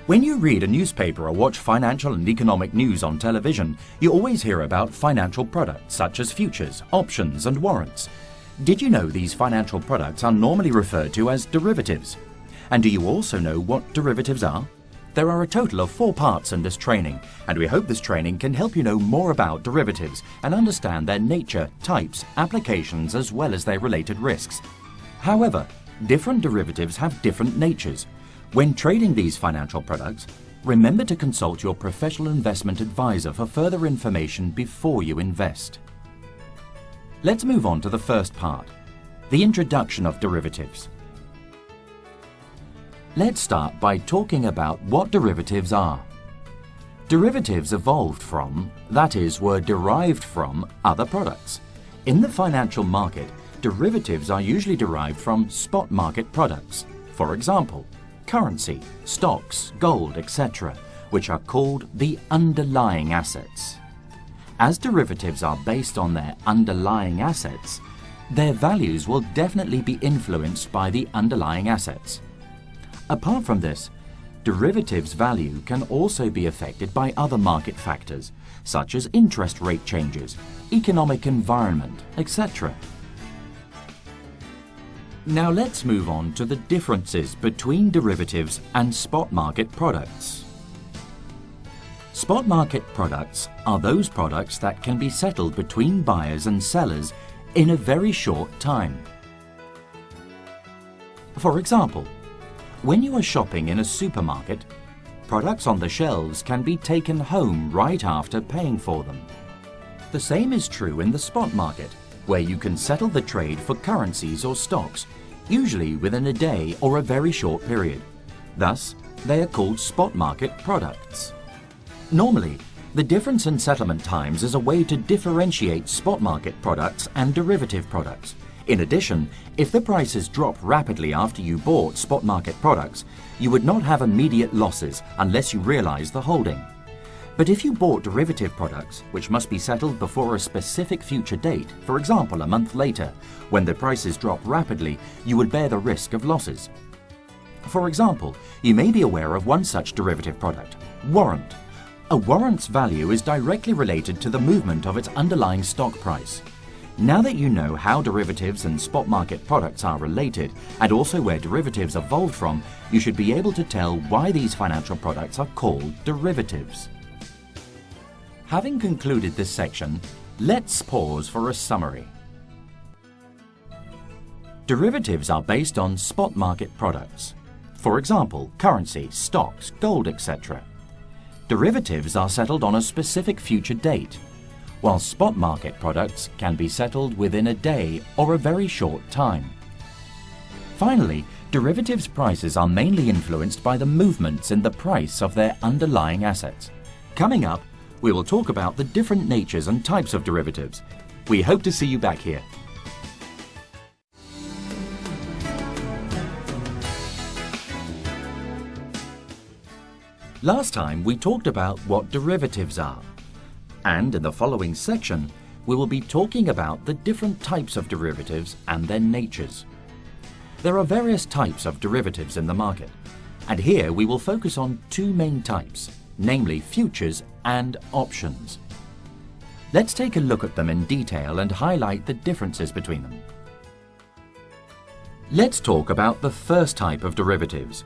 When you read a newspaper or watch financial and economic news on television, you always hear about financial products such as futures, options and warrants. Did you know these financial products are normally referred to as derivatives? And do you also know what derivatives are? There are a total of 4 parts in this training, and we hope this training can help you know more about derivatives and understand their nature, types, applications as well as their related risks. However, different derivatives have different natures. When trading these financial products, remember to consult your professional investment advisor for further information before you invest. Let's move on to the first part, the introduction of derivatives. Let's start by talking about what derivatives are. Derivatives evolved from, that is, were derived from, other products. In the financial market, derivatives are usually derived from spot market products. For example, currency, stocks, gold, etc., which are called the underlying assets. As derivatives are based on their underlying assets, their values will definitely be influenced by the underlying assets. Apart from this, derivatives' value can also be affected by other market factors, such as interest rate changes, economic environment, etc. Now let's move on to the differences between derivatives and spot market products. Spot market products are those products that can be settled between buyers and sellers in a very short time. For example, when you are shopping in a supermarket, products on the shelves can be taken home right after paying for them. The same is true in the spot market, where you can settle the trade for currencies or stocks, usually within a day or a very short period. Thus, they are called spot market products. Normally, the difference in settlement times is a way to differentiate spot market products and derivative products. In addition, if the prices drop rapidly after you bought spot market products, you would not have immediate losses unless you realize the holding. But if you bought derivative products, which must be settled before a specific future date, for example a month later, when the prices drop rapidly, you would bear the risk of losses. For example, you may be aware of one such derivative product, warrant. A warrant's value is directly related to the movement of its underlying stock price. Now that you know how derivatives and spot market products are related, and also where derivatives evolved from, you should be able to tell why these financial products are called derivatives. Having concluded this section, let's pause for a summary. Derivatives are based on spot market products. For example, currency, stocks, gold, etc. Derivatives are settled on a specific future date, while spot market products can be settled within a day or a very short time. Finally, derivatives prices are mainly influenced by the movements in the price of their underlying assets. Coming up, we will talk about the different natures and types of derivatives. We hope to see you back here. Last time we talked about what derivatives are. And in the following section, we will be talking about the different types of derivatives and their natures. There are various types of derivatives in the market, and here we will focus on 2 main types, namely futures and options. Let's take a look at them in detail and highlight the differences between them. Let's talk about the first type of derivatives.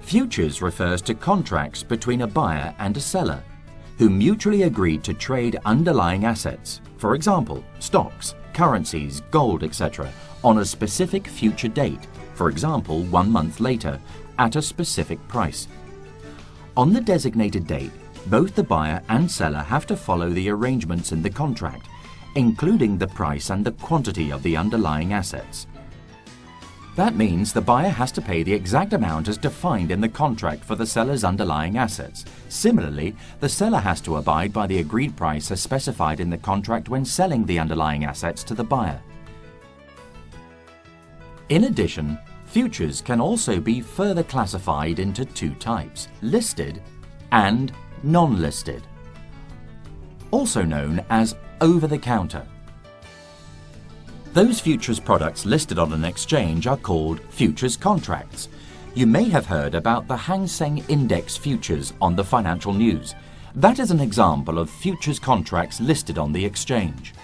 Futures refers to contracts between a buyer and a seller, who mutually agreed to trade underlying assets, for example, stocks, currencies, gold, etc., on a specific future date, for example, 1 month later, at a specific price. On the designated date, both the buyer and seller have to follow the arrangements in the contract, including the price and the quantity of the underlying assets. That means the buyer has to pay the exact amount as defined in the contract for the seller's underlying assets. Similarly, the seller has to abide by the agreed price as specified in the contract when selling the underlying assets to the buyer. In addition, futures can also be further classified into 2 types, listed and non-listed, also known as over-the-counter. Those futures products listed on an exchange are called futures contracts. You may have heard about the Hang Seng Index futures on the financial news. That is an example of futures contracts listed on the exchange.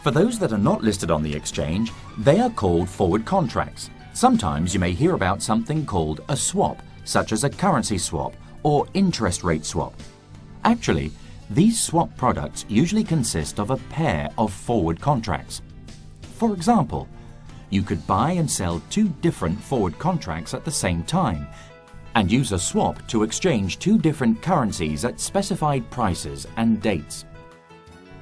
For those that are not listed on the exchange, they are called forward contracts. Sometimes you may hear about something called a swap, such as a currency swap or interest rate swap. Actually, these swap products usually consist of a pair of forward contracts. For example, you could buy and sell two different forward contracts at the same time and use a swap to exchange two different currencies at specified prices and dates.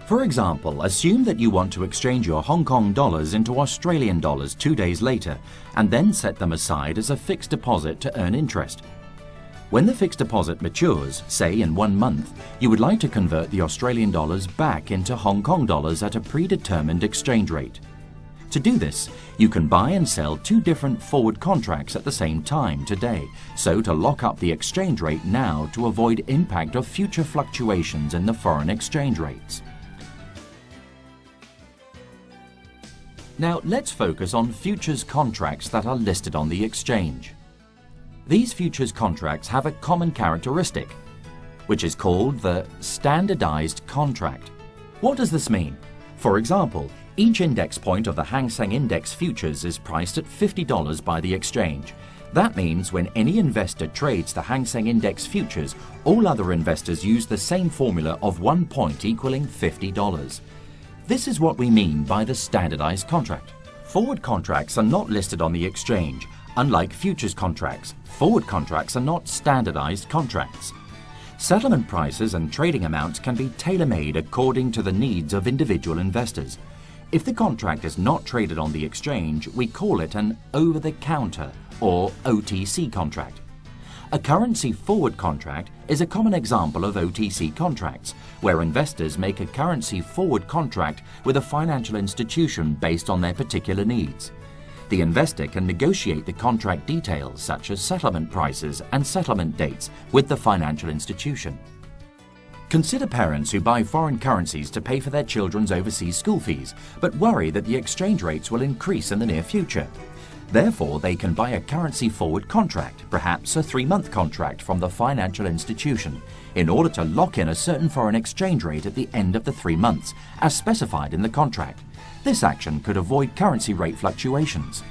For example, assume that you want to exchange your Hong Kong dollars into Australian dollars 2 days later and then set them aside as a fixed deposit to earn interest. When the fixed deposit matures, say in 1 month, you would like to convert the Australian dollars back into Hong Kong dollars at a predetermined exchange rate. To do this, you can buy and sell two different forward contracts at the same time today, so to lock up the exchange rate now to avoid impact of future fluctuations in the foreign exchange rates. Now let's focus on futures contracts that are listed on the exchange. These futures contracts have a common characteristic, which is called the standardized contract. What does this mean? For example, each index point of the Hang Seng Index futures is priced at $50 by the exchange. That means when any investor trades the Hang Seng Index futures, all other investors use the same formula of 1 point equaling $50. This is what we mean by the standardized contract. Forward contracts are not listed on the exchange. Unlike futures contracts, forward contracts are not standardized contracts. Settlement prices and trading amounts can be tailor-made according to the needs of individual investors. If the contract is not traded on the exchange, we call it an over-the-counter or OTC contract. A currency forward contract is a common example of OTC contracts, where investors make a currency forward contract with a financial institution based on their particular needs. The investor can negotiate the contract details such as settlement prices and settlement dates with the financial institution. Consider parents who buy foreign currencies to pay for their children's overseas school fees, but worry that the exchange rates will increase in the near future. Therefore, they can buy a currency forward contract, perhaps a 3-month contract from the financial institution, in order to lock in a certain foreign exchange rate at the end of the 3 months, as specified in the contract. This action could avoid currency rate fluctuations.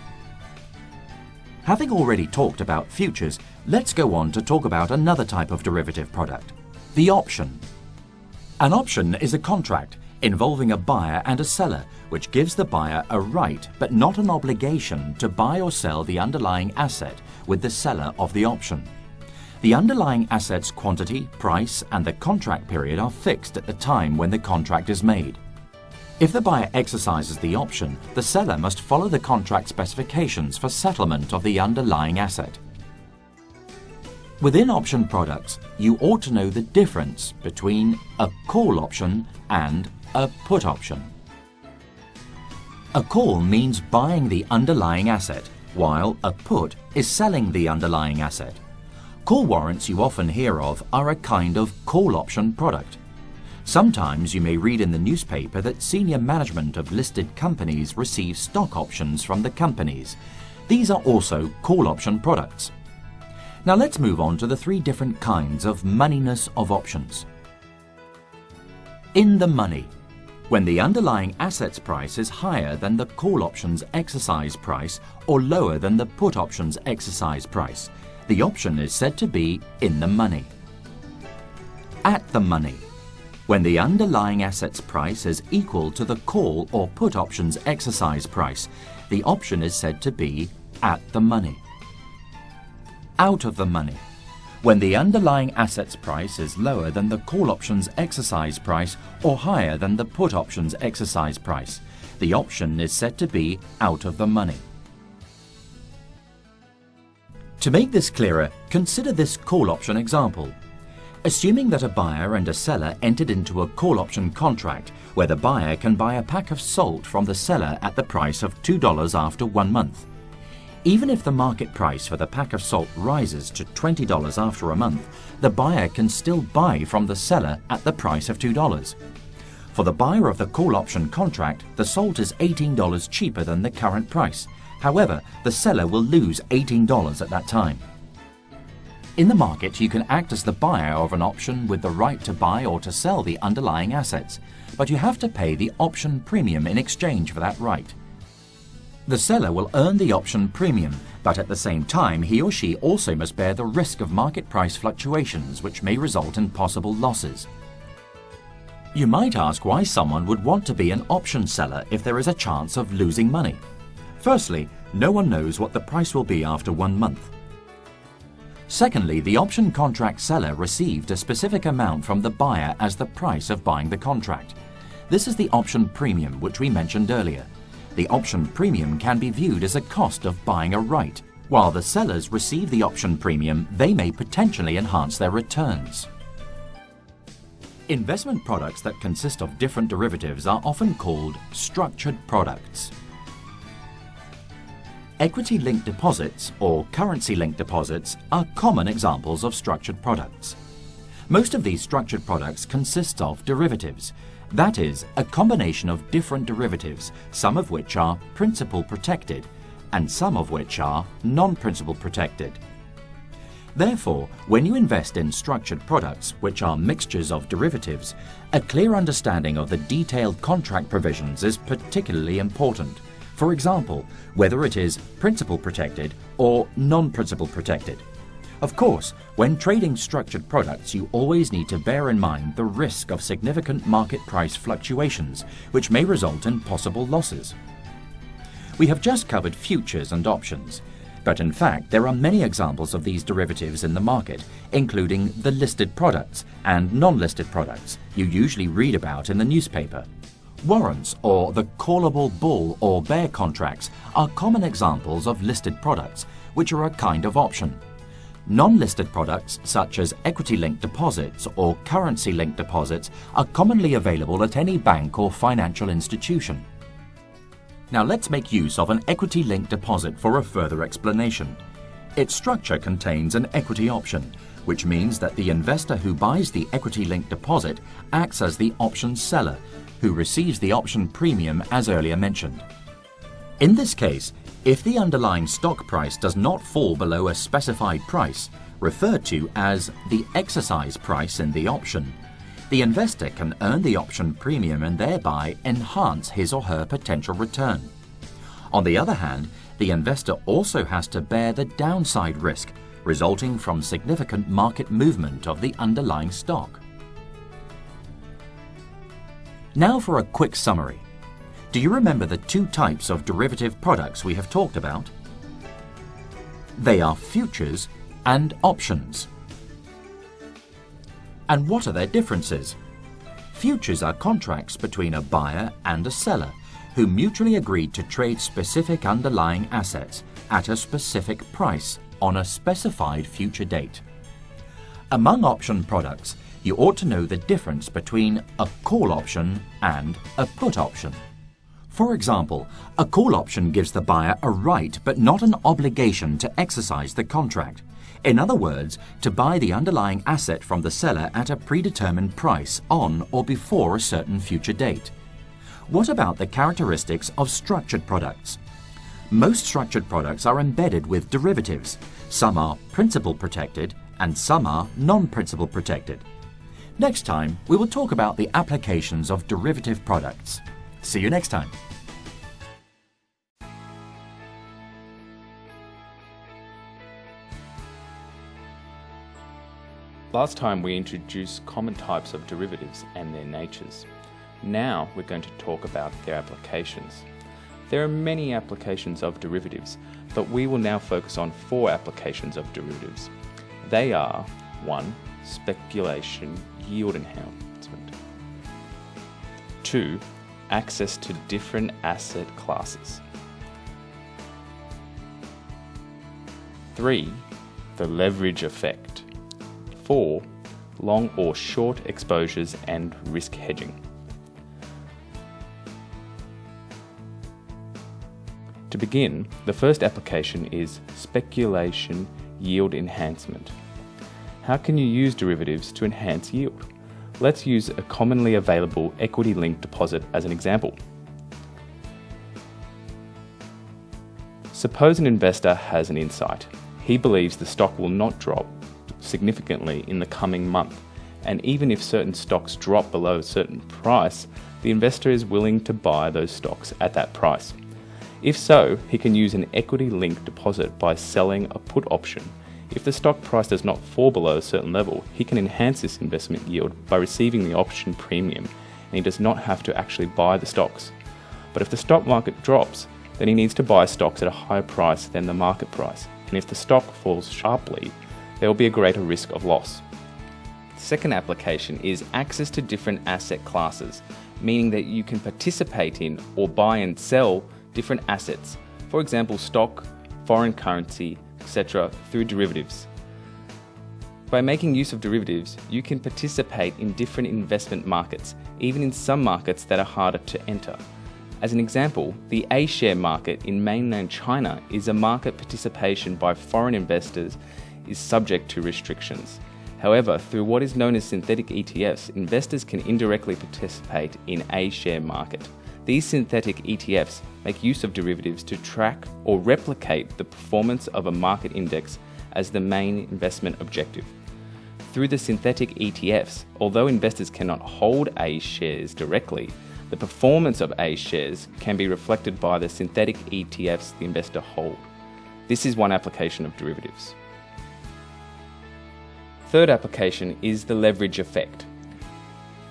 Having already talked about futures, let's go on to talk about another type of derivative product, the option. An option is a contract involving a buyer and a seller, which gives the buyer a right but not an obligation to buy or sell the underlying asset with the seller of the option. The underlying asset's quantity, price, and the contract period are fixed at the time when the contract is made. If the buyer exercises the option, the seller must follow the contract specifications for settlement of the underlying asset. Within option products, you ought to know the difference between a call option and a put option. A call means buying the underlying asset, while a put is selling the underlying asset. Call warrants you often hear of are a kind of call option product. Sometimes you may read in the newspaper that senior management of listed companies receive stock options from the companies. These are also call option products. Now let's move on to the 3 different kinds of moneyness of options. In the money, when the underlying asset's price is higher than the call option's exercise price or lower than the put option's exercise price, the option is said to be in the money. At the money, when the underlying asset's price is equal to the call or put option's exercise price, the option is said to be at the money. Out of the money, when the underlying asset's price is lower than the call option's exercise price or higher than the put option's exercise price, the option is said to be out of the money. To make this clearer, consider this call option example. Assuming that a buyer and a seller entered into a call option contract where the buyer can buy a pack of salt from the seller at the price of $2 after 1 month. Even if the market price for the pack of salt rises to $20 after a month, the buyer can still buy from the seller at the price of $2. For the buyer of the call option contract, the salt is $18 cheaper than the current price. However, the seller will lose $18 at that time. In the market, you can act as the buyer of an option with the right to buy or to sell the underlying assets, but you have to pay the option premium in exchange for that right. The seller will earn the option premium, but at the same time he or she also must bear the risk of market price fluctuations, which may result in possible losses. You might ask why someone would want to be an option seller if there is a chance of losing money. Firstly, no one knows what the price will be after 1 month. Secondly, the option contract seller received a specific amount from the buyer as the price of buying the contract. This is the option premium, which we mentioned earlier. The option premium can be viewed as a cost of buying a right. While the sellers receive the option premium, they may potentially enhance their returns. Investment products that consist of different derivatives are often called structured products. Equity-linked deposits or currency-linked deposits are common examples of structured products. Most of these structured products consist of derivatives. That is, a combination of different derivatives, some of which are principal protected and some of which are non-principal protected. Therefore, when you invest in structured products, which are mixtures of derivatives, a clear understanding of the detailed contract provisions is particularly important. For example, whether it is principal protected or non-principal protected. Of course, when trading structured products, you always need to bear in mind the risk of significant market price fluctuations, which may result in possible losses. We have just covered futures and options, but in fact there are many examples of these derivatives in the market, including the listed products and non-listed products you usually read about in the newspaper. Warrants, or the callable bull or bear contracts, are common examples of listed products, which are a kind of option. Non-listed products, such as equity-linked deposits or currency-linked deposits, are commonly available at any bank or financial institution. Now let's make use of an equity-linked deposit for a further explanation. Its structure contains an equity option, which means that the investor who buys the equity-linked deposit acts as the option seller, who receives the option premium as earlier mentioned. In this case, if the underlying stock price does not fall below a specified price, referred to as the exercise price in the option, the investor can earn the option premium and thereby enhance his or her potential return. On the other hand, the investor also has to bear the downside risk resulting from significant market movement of the underlying stock. Now for a quick summary. Do you remember the two types of derivative products we have talked about? They are futures and options. And what are their differences? Futures are contracts between a buyer and a seller who mutually agreed to trade specific underlying assets at a specific price on a specified future date. Among option products, you ought to know the difference between a call option and a put option. For example, a call option gives the buyer a right but not an obligation to exercise the contract. In other words, to buy the underlying asset from the seller at a predetermined price on or before a certain future date. What about the characteristics of structured products? Most structured products are embedded with derivatives. Some are principal protected and some are non-principal protected. Next time, we will talk about the applications of derivative products. See you next time. Last time we introduced common types of derivatives and their natures. Now we're going to talk about their applications. There are many applications of derivatives, but we will now focus on 4 applications of derivatives. They are 1. Speculation yield enhancement. 2. Access to different asset classes. 3. The leverage effect. 4. Long or short exposures and risk hedging. To begin, the first application is speculation yield enhancement. How can you use derivatives to enhance yield? Let's use a commonly available equity-linked deposit as an example. Suppose an investor has an insight. He believes the stock will not drop significantly in the coming month, and even if certain stocks drop below a certain price, the investor is willing to buy those stocks at that price. If so, he can use an equity-linked deposit by selling a put option. If the stock price does not fall below a certain level, he can enhance this investment yield by receiving the option premium, and he does not have to actually buy the stocks. But if the stock market drops, then he needs to buy stocks at a higher price than the market price, and if the stock falls sharply, there will be a greater risk of loss. The second application is access to different asset classes, meaning that you can participate in or buy and sell different assets, for example stock, foreign currency, etc., through derivatives. By making use of derivatives, you can participate in different investment markets, even in some markets that are harder to enter. As an example, the A-share market in mainland China is a market participation by foreign investors is subject to restrictions. However, through what is known as synthetic ETFs, investors can indirectly participate in A-share market. These synthetic ETFs make use of derivatives to track or replicate the performance of a market index as the main investment objective. Through the synthetic ETFs, although investors cannot hold A shares directly, the performance of A shares can be reflected by the synthetic ETFs the investor holds. This is one application of derivatives. Third application is the leverage effect.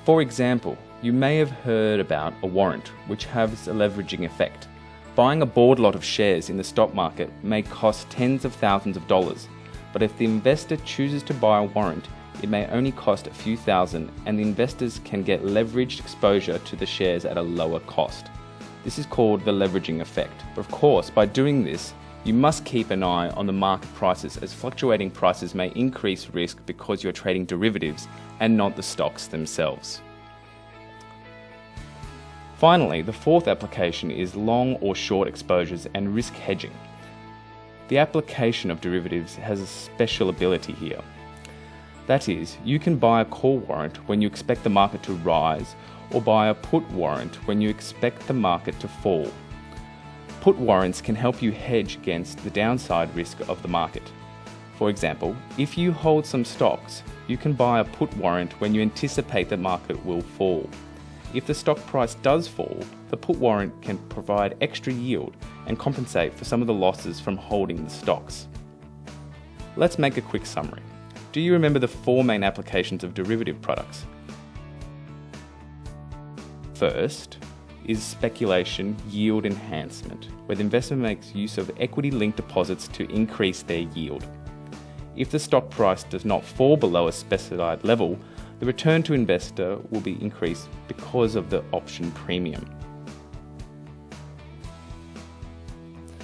For example, you may have heard about a warrant, which has a leveraging effect. Buying a board lot of shares in the stock market may cost tens of thousands of dollars, but if the investor chooses to buy a warrant, it may only cost a few thousand, and the investors can get leveraged exposure to the shares at a lower cost. This is called the leveraging effect. But of course, by doing this, you must keep an eye on the market prices, as fluctuating prices may increase risk because you're trading derivatives and not the stocks themselves. Finally, the fourth application is long or short exposures and risk hedging. The application of derivatives has a special ability here. That is, you can buy a call warrant when you expect the market to rise, or buy a put warrant when you expect the market to fall. Put warrants can help you hedge against the downside risk of the market. For example, if you hold some stocks, you can buy a put warrant when you anticipate the market will fall. If the stock price does fall, the put warrant can provide extra yield and compensate for some of the losses from holding the stocks. Let's make a quick summary. Do you remember the four main applications of derivative products? First is speculation yield enhancement, where the investor makes use of equity-linked deposits to increase their yield. If the stock price does not fall below a specified level, the return to investor will be increased because of the option premium.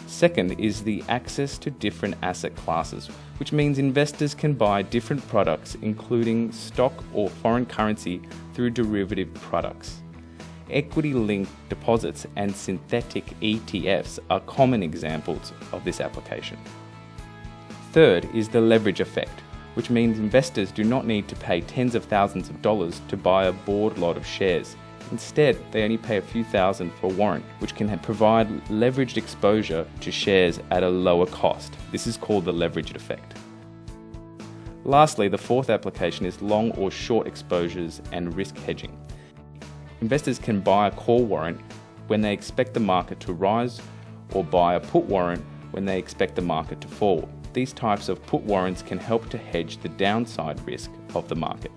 Second is the access to different asset classes, which means investors can buy different products, including stock or foreign currency, through derivative products. Equity-linked deposits and synthetic ETFs are common examples of this application. Third is the leverage effect, which means investors do not need to pay tens of thousands of dollars to buy a board lot of shares. Instead, they only pay a few thousand for a warrant, which can provide leveraged exposure to shares at a lower cost. This is called the leveraged effect. Lastly, the fourth application is long or short exposures and risk hedging. Investors can buy a call warrant when they expect the market to rise, or buy a put warrant when they expect the market to fall. These types of put warrants can help to hedge the downside risk of the market.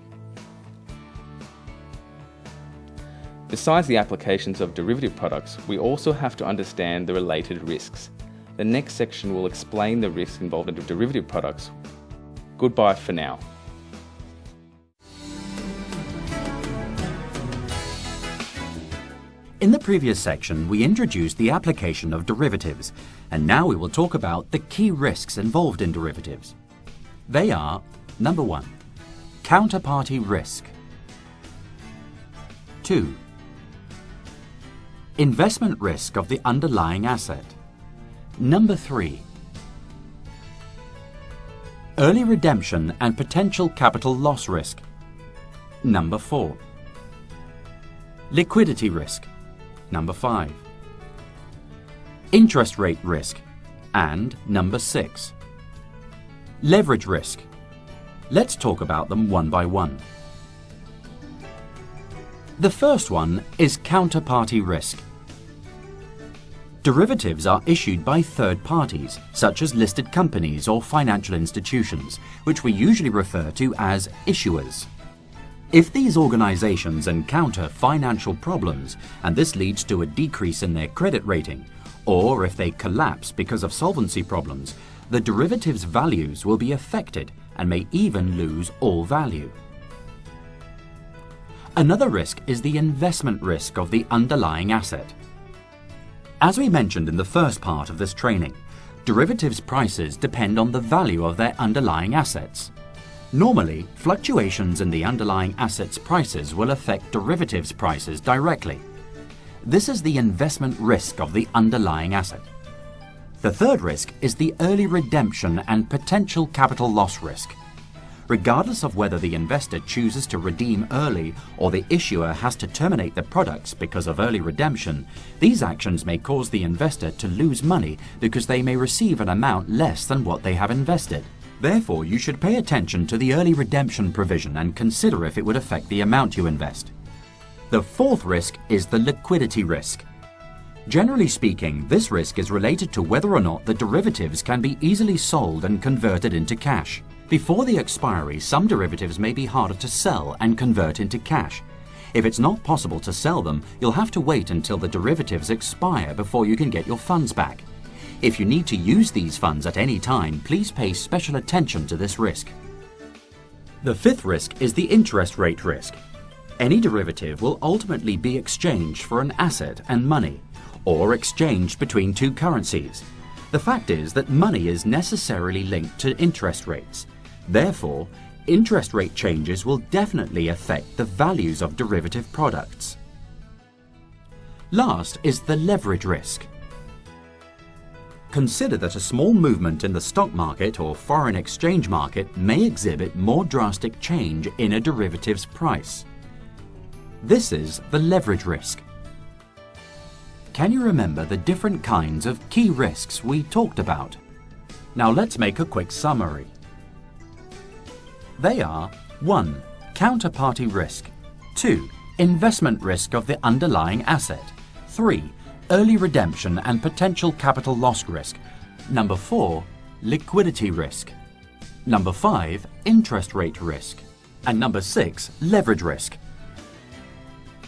Besides the applications of derivative products, we also have to understand the related risks. The next section will explain the risks involved in derivative products. Goodbye for now. In the previous section, we introduced the application of derivatives, and now we will talk about the key risks involved in derivatives. They are: number 1, counterparty risk. 2, investment risk of the underlying asset. Number 3, early redemption and potential capital loss risk. Number 4, liquidity risk. Number 5, interest rate risk. And number 6, leverage risk. Let's talk about them one by one. The first one is counterparty risk. Derivatives are issued by third parties, such as listed companies or financial institutions, which we usually refer to as issuers. If these organizations encounter financial problems and this leads to a decrease in their credit rating, or if they collapse because of solvency problems, the derivatives' values will be affected and may even lose all value. Another risk is the investment risk of the underlying asset. As we mentioned in the first part of this training, derivatives prices depend on the value of their underlying assets. Normally, fluctuations in the underlying assets' prices will affect derivatives prices directly. This is the investment risk of the underlying asset. The third risk is the early redemption and potential capital loss risk. Regardless of whether the investor chooses to redeem early or the issuer has to terminate the products because of early redemption, these actions may cause the investor to lose money because they may receive an amount less than what they have invested. Therefore, you should pay attention to the early redemption provision and consider if it would affect the amount you invest. The fourth risk is the liquidity risk. Generally speaking, this risk is related to whether or not the derivatives can be easily sold and converted into cash. Before the expiry, some derivatives may be harder to sell and convert into cash. If it's not possible to sell them, you'll have to wait until the derivatives expire before you can get your funds back. If you need to use these funds at any time, please pay special attention to this risk. The fifth risk is the interest rate risk. Any derivative will ultimately be exchanged for an asset and money, or exchanged between two currencies. The fact is that money is necessarily linked to interest rates. Therefore, interest rate changes will definitely affect the values of derivative products. Last is the leverage risk. Consider that a small movement in the stock market or foreign exchange market may exhibit more drastic change in a derivative's price. This is the leverage risk. Can you remember the different kinds of key risks we talked about? Now let's make a quick summary. They are 1. Counterparty risk. 2. Investment risk of the underlying asset. 3. Early redemption and potential capital loss risk. Number 4. Liquidity risk. Number 5. Interest rate risk. And number 6. Leverage risk.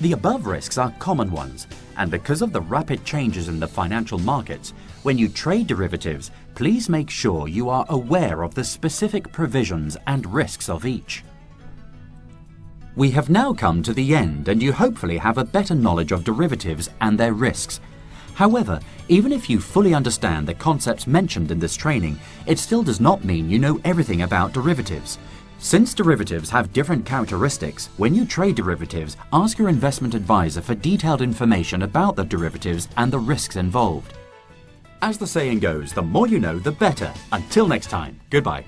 The above risks are common ones, and because of the rapid changes in the financial markets, when you trade derivatives, please make sure you are aware of the specific provisions and risks of each. We have now come to the end, and you hopefully have a better knowledge of derivatives and their risks. However, even if you fully understand the concepts mentioned in this training, it still does not mean you know everything about derivatives. Since derivatives have different characteristics, when you trade derivatives, ask your investment advisor for detailed information about the derivatives and the risks involved. As the saying goes, the more you know, the better. Until next time, goodbye.